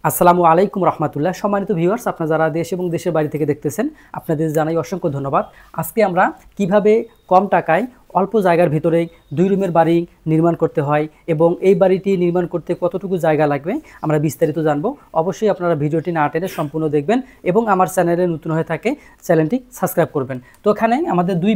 আসসালামু আলাইকুম রহমতুল্লাহ। সম্মানিত ভিউয়ার্স, আপনারা যারা দেশ এবং দেশের বাইরে থেকে দেখতেছেন আপনাদের জানাই অসংখ্য ধন্যবাদ। আজকে আমরা কিভাবে কম টাকায় অল্প জায়গার ভিতরে 2 রুমের বাড়ি নির্মাণ করতে হয় এবং এই বাড়িটি নির্মাণ করতে কতটুকু জায়গা লাগবে আমরা বিস্তারিত জানবো। অবশ্যই আপনারা ভিডিওটি না টেনে সম্পূর্ণ দেখবেন এবং আমার চ্যানেলে নতুন হয়ে থাকে চ্যানেলটি সাবস্ক্রাইব করবেন। তো এখানে আমাদের 2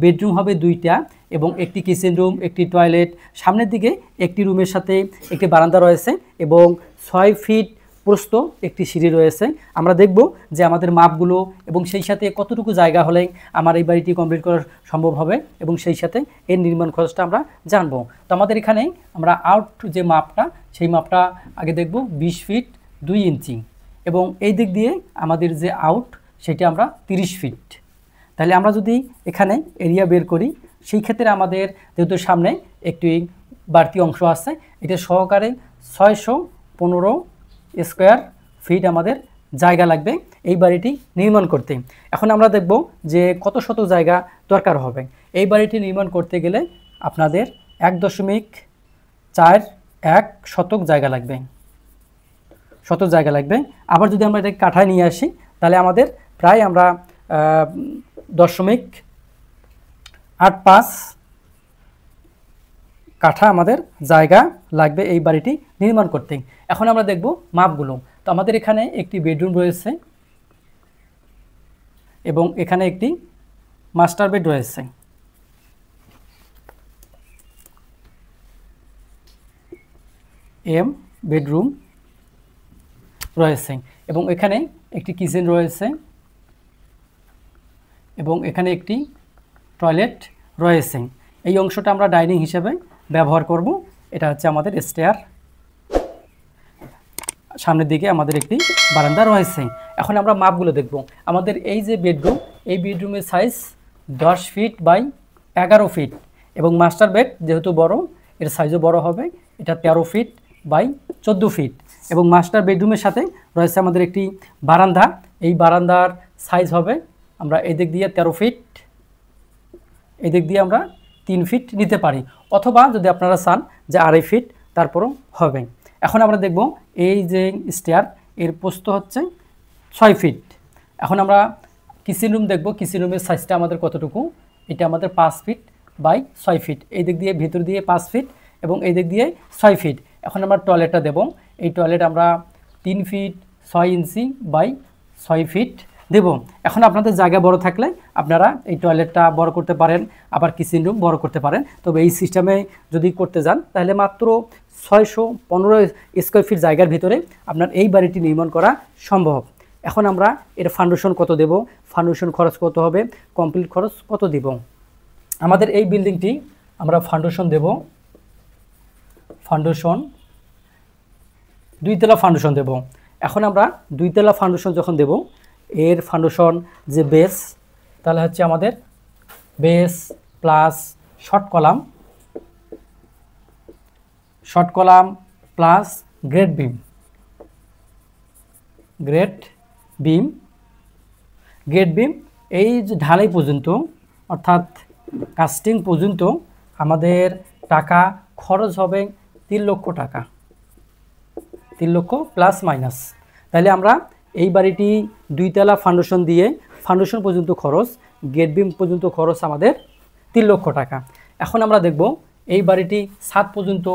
বেডরুম হবে 2টা এবং একটি কিচেন রুম, একটি টয়লেট, সামনের দিকে একটি রুমের সাথে একটি বারান্দা রয়েছে এবং 6 ফিট প্রস্থ একটি সিঁড়ি রয়েছে। আমরা দেখব যে আমাদের মাপগুলো এবং সেই সাথে কতটুকু জায়গা হলে আমার এই বাড়িটি কমপ্লিট করা সম্ভব হবে এবং সেই সাথে এর নির্মাণ খরচটা আমরা জানবো। তো আমাদের এখানে আমরা আউট যে মাপটা সেই মাপটা আগে দেখব 20 ফিট 2 ইঞ্চি এবং এই দিক দিয়ে আমাদের যে আউট সেটা আমরা 30 ফিট। তাহলে আমরা যদি এখানে এরিয়া বের করি সেই ক্ষেত্রে আমাদের যেহেতু সামনে একটি বাড়তি অংশ আছে এটা সহকারে 615 স্কোয়ার ফিট আমাদের জায়গা লাগবে এই বাড়িটি নির্মাণ করতে। এখন আমরা দেখব যে কত শতক জায়গা দরকার হবে। এই বাড়িটি নির্মাণ করতে গেলে আপনাদের 1.41 শতক জায়গা লাগবে। আবার যদি আমরা এটাকে কাঠায় নিয়ে আসি তাহলে আমাদের প্রায় আমরা 0.85 কাঠা আমাদের জায়গা লাগবে এই বাড়িটি নির্মাণ করতে। এখন আমরা দেখব মাপগুলো। তো আমাদের এখানে একটি বেডরুম রয়েছে এবং এখানে একটি মাস্টার বেড রয়েছে। বেডরুম রয়েছে এবং এখানে একটি কিচেন রয়েছে এবং এখানে একটি টয়লেট রয়েছে। এই অংশটা আমরা ডাইনিং হিসেবে ব্যবহার করব। এটা হচ্ছে আমাদের স্টেয়ার, সামনের দিকে আমাদের একটি বারান্দা রয়েছে। এখন আমরা মাপগুলো দেখব। আমাদের এই যে বেডরুম, এই বেডরুমের সাইজ 10 ফিট বাই 11 ফিট এবং মাস্টার বেড যেহেতু বড় এর সাইজও বড় হবে, এটা 13 ফিট বাই 14 ফিট এবং মাস্টার বেডরুমের সাথে রয়েছে আমাদের একটি বারান্দা। এই বারান্দার সাইজ হবে আমরা এদিক দিয়ে 13 ফিট, এদিক দিয়ে আমরা 3 ফিট নিতে পারি, অথবা যদি আপনারা চান যে 2.5 ফিট তারপরও হবে। এখন আমরা দেখব এই যে স্টেয়ার এর প্রস্থ হচ্ছে 6 ফিট। এখন আমরা কিচেন রুম দেখব। কিচেন রুমের সাইজটা আমাদের কতটুকু, এটা আমাদের 5 ফিট বাই 6 ফিট, এই দিক দিয়ে ভিতর দিয়ে 5 ফিট এবং এই দিক দিয়ে 6 ফিট। এখন আমরা টয়লেটটা দেব। এই টয়লেট আমরা 3 ফিট 6 ইঞ্চি বাই 6 ফিট দেব। এখন আপনাদের জায়গা বড় থাকলে আপনারা এই টয়লেটটা বড় করতে পারেন, আবার কিচেন রুম বড় করতে পারেন। তবে এই সিস্টেমে যদি করতে যান তাহলে মাত্র 615 স্কোয়ার ফিট জায়গার ভিতরে আপনার এই বাড়িটি নির্মাণ করা সম্ভব। এখন আমরা এর ফাউন্ডেশন কত দেব, ফাউন্ডেশন খরচ কত হবে, কমপ্লিট খরচ কত দেব। আমাদের এই বিল্ডিংটি আমরা ফাউন্ডেশন দেব, ফাউন্ডেশন 2 তলা ফাউন্ডেশন দেব। এখন আমরা 2 তলা ফাউন্ডেশন যখন দেব, এর ফাউন্ডেশন যে বেস, তাহলে হচ্ছে আমাদের base plus short column plus grade beam এই যে ঢালাই পর্যন্ত অর্থাৎ কাস্টিং পর্যন্ত আমাদের টাকা খরচ হবে 3 লক্ষ টাকা, 3 লক্ষ প্লাস মাইনাস। তাহলে আমরা এই বাড়িটি 2 তলা ফাউন্ডেশন দিয়ে ফাউন্ডেশন পর্যন্ত খরচ, গেট বিম পর্যন্ত খরচ আমাদের 3 লক্ষ টাকা। এখন আমরা দেখব এই বাড়িটি ছাদ পর্যন্ত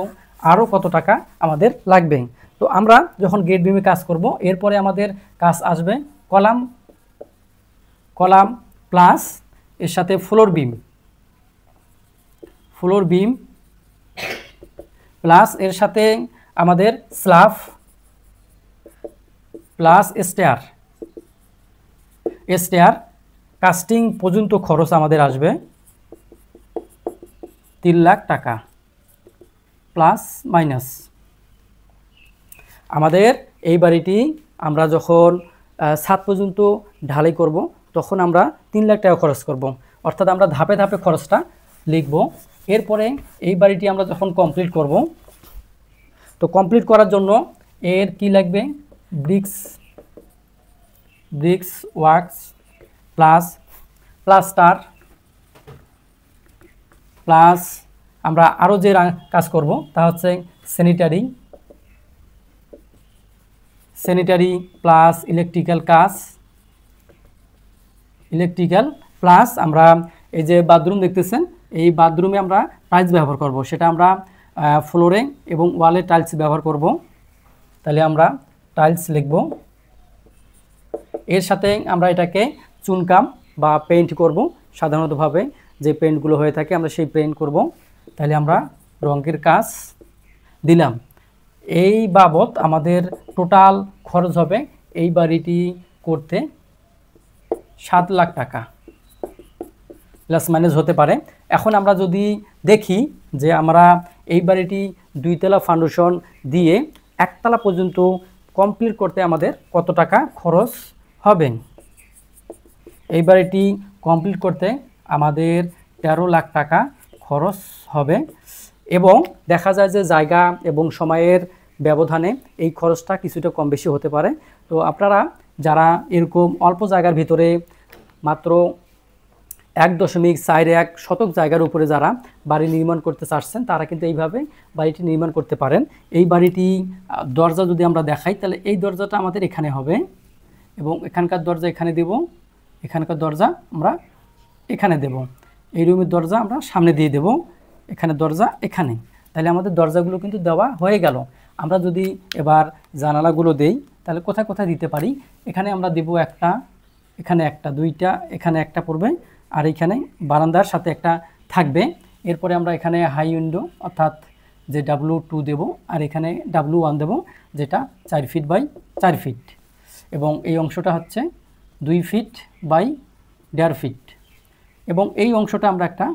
আরও কত টাকা আমাদের লাগবে। তো আমরা যখন গেট বিমে কাজ করব এরপরে আমাদের কাজ আসবে কলাম প্লাস এর সাথে ফ্লোর বিম প্লাস এর সাথে আমাদের স্ল্যাব প্লাস স্টেয়ার কাস্টিং পর্যন্ত খরচ আমাদের আসবে 3 লাখ টাকা প্লাস মাইনাস। আমাদের এই বাড়িটি আমরা যখন ছাদ পর্যন্ত ঢালাই করব তখন আমরা 3 লাখ টাকা খরচ করব, অর্থাৎ আমরা ধাপে ধাপে খরচটা লিখব। এরপরে এই বাড়িটি আমরা যখন কমপ্লিট করব, তো কমপ্লিট করার জন্য এর কি লাগবে, bricks works plus plaster plus আমরা আরও যে কাজ করব তা হচ্ছে স্যানিটারি স্যানিটারি প্লাস ইলেকট্রিক্যাল কাজ, ইলেকট্রিক্যাল প্লাস আমরা এই যে বাথরুম দেখতেছেন, এই বাথরুমে আমরা টাইলস ব্যবহার করব, সেটা আমরা ফ্লোরে এবং ওয়ালে টাইলস ব্যবহার করব। তাহলে আমরা টাইলস লিখব। এর সাথে আমরা এটাকে চুনকাম বা পেইন্ট করব, সাধারণতভাবে যে পেইন্টগুলো হয়ে থাকে আমরা সেই পেইন্ট করব। তাহলে আমরা রঙের কাজ দিলাম। এই বাবদ আমাদের টোটাল খরচ হবে এই বাড়িটি করতে 7 লাখ টাকা, প্লাস মাইনাস হতে পারে। এখন আমরা যদি দেখি যে আমরা এই বাড়িটি 2 তলা ফাউন্ডেশন দিয়ে 1 তলা পর্যন্ত কমপ্লিট করতে আমাদের কত টাকা খরচ হবে। এই বাড়িটি কমপ্লিট করতে আমাদের 13 লাখ টাকা খরচ হবে এবং দেখা যায় যে জায়গা এবং সময়ের ব্যবধানে এই খরচটা কিছুটা কম বেশি হতে পারে। তো আপনারা যারা এরকম অল্প জায়গার ভিতরে মাত্র 1.41 শতক জায়গার উপরে যারা বাড়ি নির্মাণ করতে চাচ্ছেন তারা কিন্তু এইভাবে বাড়িটি নির্মাণ করতে পারেন। এই বাড়িটি দরজা যদি আমরা দেখাই তাহলে এই দরজাটা আমাদের এখানে হবে এবং এখানকার দরজা এখানে দেব, এখানকার দরজা আমরা এখানে দেব, এই রুমের দরজা আমরা সামনে দিয়ে দেব, এখানে দরজা এখানে। তাহলে আমাদের দরজাগুলো কিন্তু দেওয়া হয়ে গেল। আমরা যদি এবার জানালাগুলো দেই তাহলে কোথায় কোথায় দিতে পারি, এখানে আমরা দেব একটা, এখানে একটা, দুইটা, এখানে একটা পড়বে আর এখানে বারান্দার সাথে একটা থাকবে। এরপরে আমরা এখানে হাই উইন্ডো অর্থাৎ যে W2 দেব আর এখানে W1 দেব, যেটা 4 ফিট বাই 4 ফিট এবং এই অংশটা হচ্ছে 2 ফিট বাই 1.5 ফিট এবং এই অংশটা আমরা একটা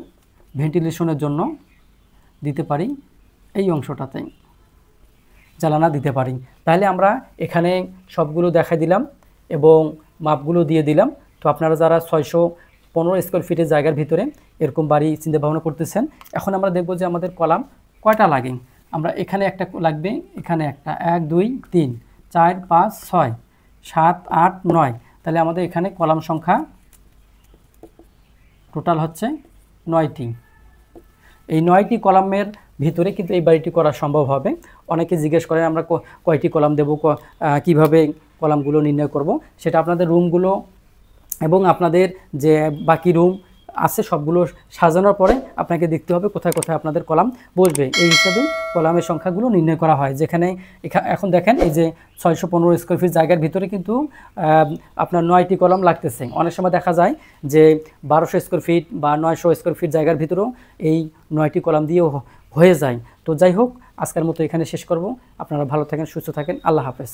ভেন্টিলেশনের জন্য দিতে পারি, এই অংশটাতে জ্বালানা দিতে পারি। তাহলে আমরা এখানে সবগুলো দেখাই দিলাম এবং মাপগুলো দিয়ে দিলাম। তো আপনারা যারা 615 স্কোয়ার ফিটের জায়গার ভিতরে এরকম বাড়ি চিন্তা ভাবনা করতেছেন, এখন আমরা দেখব যে আমাদের কলাম কয়টা লাগে। আমরা এখানে একটা লাগবে, এখানে একটা, 1 2 3 4 5 6 7 8 9, তাহলে আমাদের এখানে কলাম সংখ্যা টোটাল হচ্ছে 9টি। এই 9টি কলামের ভিতরে কিন্তু এই বাড়িটি করা সম্ভব হবে। অনেকে জিজ্ঞেস করে আমরা কয়টি কলাম দেব, কিভাবে কলামগুলো নির্ণয় করব। সেটা আপনাদের রুমগুলো এবং আপনাদের যে বাকি রুম আছে সবগুলো সাজানোর পরে আপনাকে দেখতে হবে কোথায় কোথায় আপনাদের কলাম বসবে। এই হিসাবে কলামের সংখ্যাগুলো নির্ণয় করা হয়। যেখানে এখন দেখেন এই যে 615 স্কোয়ার ফিট জায়গার ভিতরে কিন্তু আপনার 9টি কলাম লাগতেছে। অনেক সময় দেখা যায় যে 1200 স্কোয়ার ফিট বা 900 স্কোয়ার ফিট জায়গার ভিতরেও এই 9টি কলাম দিয়েও হয়ে যায়। তো যাই হোক, আজকের মতো এখানে শেষ করব। আপনারা ভালো থাকেন, সুস্থ থাকেন, আল্লাহ হাফেজ।